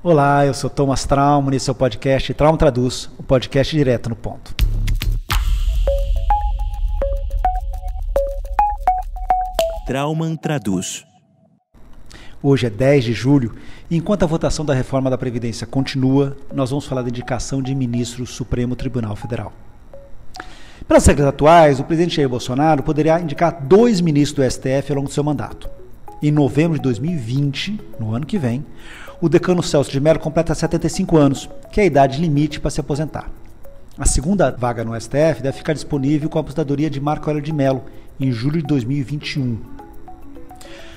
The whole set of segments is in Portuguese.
Olá, eu sou Thomas Traumann e esse é o podcast Traumann Traduz, o podcast direto no ponto. Traumann Traduz. Hoje é 10 de julho e enquanto a votação da reforma da Previdência continua, nós vamos falar da indicação de ministro do Supremo Tribunal Federal. Pelas regras atuais, o presidente Jair Bolsonaro poderia indicar 2 ministros do STF ao longo do seu mandato. Em novembro de 2020, no ano que vem, o decano Celso de Mello completa 75 anos, que é a idade limite para se aposentar. A segunda vaga no STF deve ficar disponível com a aposentadoria de Marco Aurélio de Mello, em julho de 2021.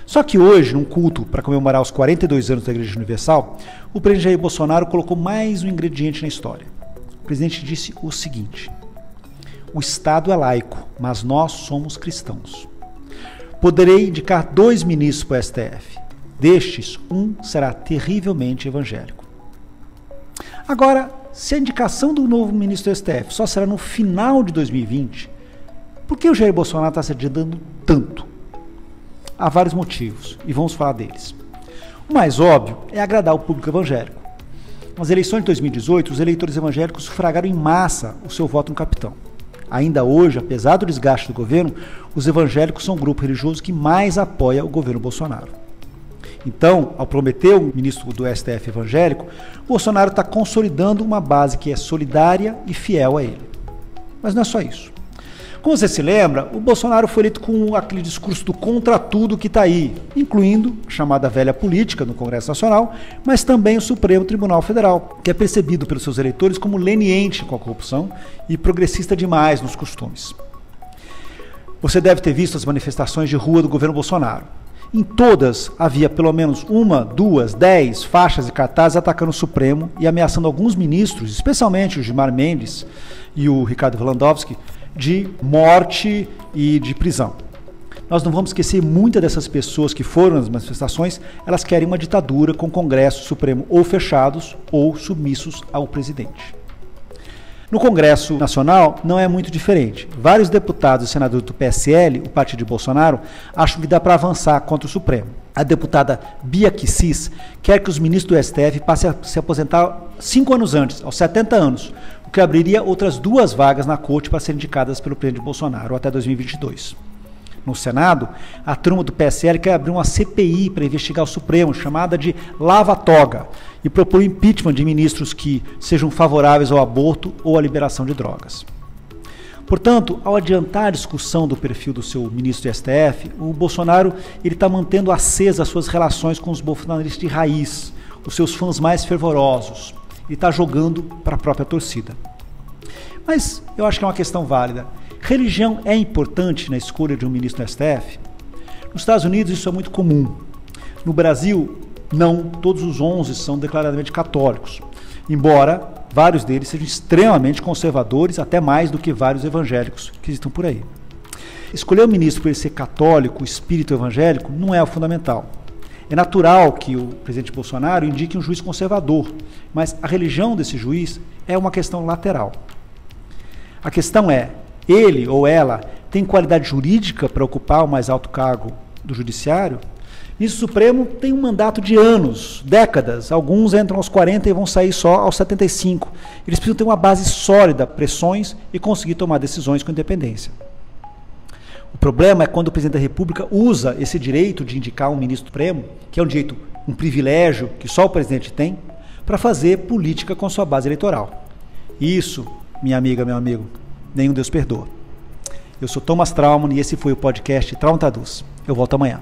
Só que hoje, num culto para comemorar os 42 anos da Igreja Universal, o presidente Jair Bolsonaro colocou mais um ingrediente na história. O presidente disse o seguinte: o Estado é laico, mas nós somos cristãos. Poderei indicar 2 ministros para o STF. Destes, um será terrivelmente evangélico. Agora, se a indicação do novo ministro do STF só será no final de 2020, por que o Jair Bolsonaro está se adiantando tanto? Há vários motivos, e vamos falar deles. O mais óbvio é agradar o público evangélico. Nas eleições de 2018, os eleitores evangélicos sufragaram em massa o seu voto no capitão. Ainda hoje, apesar do desgaste do governo, os evangélicos são o grupo religioso que mais apoia o governo Bolsonaro. Então, ao prometer o ministro do STF evangélico, Bolsonaro está consolidando uma base que é solidária e fiel a ele. Mas não é só isso. Como você se lembra, o Bolsonaro foi eleito com aquele discurso do contra tudo que está aí, incluindo a chamada velha política no Congresso Nacional, mas também o Supremo Tribunal Federal, que é percebido pelos seus eleitores como leniente com a corrupção e progressista demais nos costumes. Você deve ter visto as manifestações de rua do governo Bolsonaro. Em todas havia pelo menos 1, 2, 10 faixas e cartazes atacando o Supremo e ameaçando alguns ministros, especialmente o Gilmar Mendes e o Ricardo Lewandowski, de morte e de prisão. Nós não vamos esquecer muitas dessas pessoas que foram nas manifestações, elas querem uma ditadura com o Congresso Supremo ou fechados ou submissos ao presidente. No Congresso Nacional não é muito diferente. Vários deputados e senadores do PSL, o partido de Bolsonaro, acham que dá para avançar contra o Supremo. A deputada Bia Kicis quer que os ministros do STF passem a se aposentar 5 anos antes, aos 70 anos, o que abriria outras 2 vagas na corte para serem indicadas pelo presidente Bolsonaro até 2022. No Senado, a turma do PSL quer abrir uma CPI para investigar o Supremo, chamada de lava-toga, e propor o impeachment de ministros que sejam favoráveis ao aborto ou à liberação de drogas. Portanto, ao adiantar a discussão do perfil do seu ministro do STF, o Bolsonaro está mantendo acesas as suas relações com os bolsonaristas de raiz, os seus fãs mais fervorosos. Ele está jogando para a própria torcida. Mas eu acho que é uma questão válida. Religião é importante na escolha de um ministro do STF? Nos Estados Unidos isso é muito comum. No Brasil, não todos os 11 são declaradamente católicos, embora vários deles sejam extremamente conservadores, até mais do que vários evangélicos que estão por aí. Escolher um ministro por ele ser católico, espírito evangélico, não é o fundamental. É natural que o presidente Bolsonaro indique um juiz conservador, mas a religião desse juiz é uma questão lateral. A questão é, ele ou ela tem qualidade jurídica para ocupar o mais alto cargo do judiciário? O ministro Supremo tem um mandato de anos, décadas. Alguns entram aos 40 e vão sair só aos 75. Eles precisam ter uma base sólida, pressões e conseguir tomar decisões com independência. O problema é quando o presidente da República usa esse direito de indicar um ministro Supremo, que é um direito, um privilégio que só o presidente tem, para fazer política com sua base eleitoral. Isso, minha amiga, meu amigo, nenhum Deus perdoa. Eu sou Thomas Traumann e esse foi o podcast Traumann Traduz. Eu volto amanhã.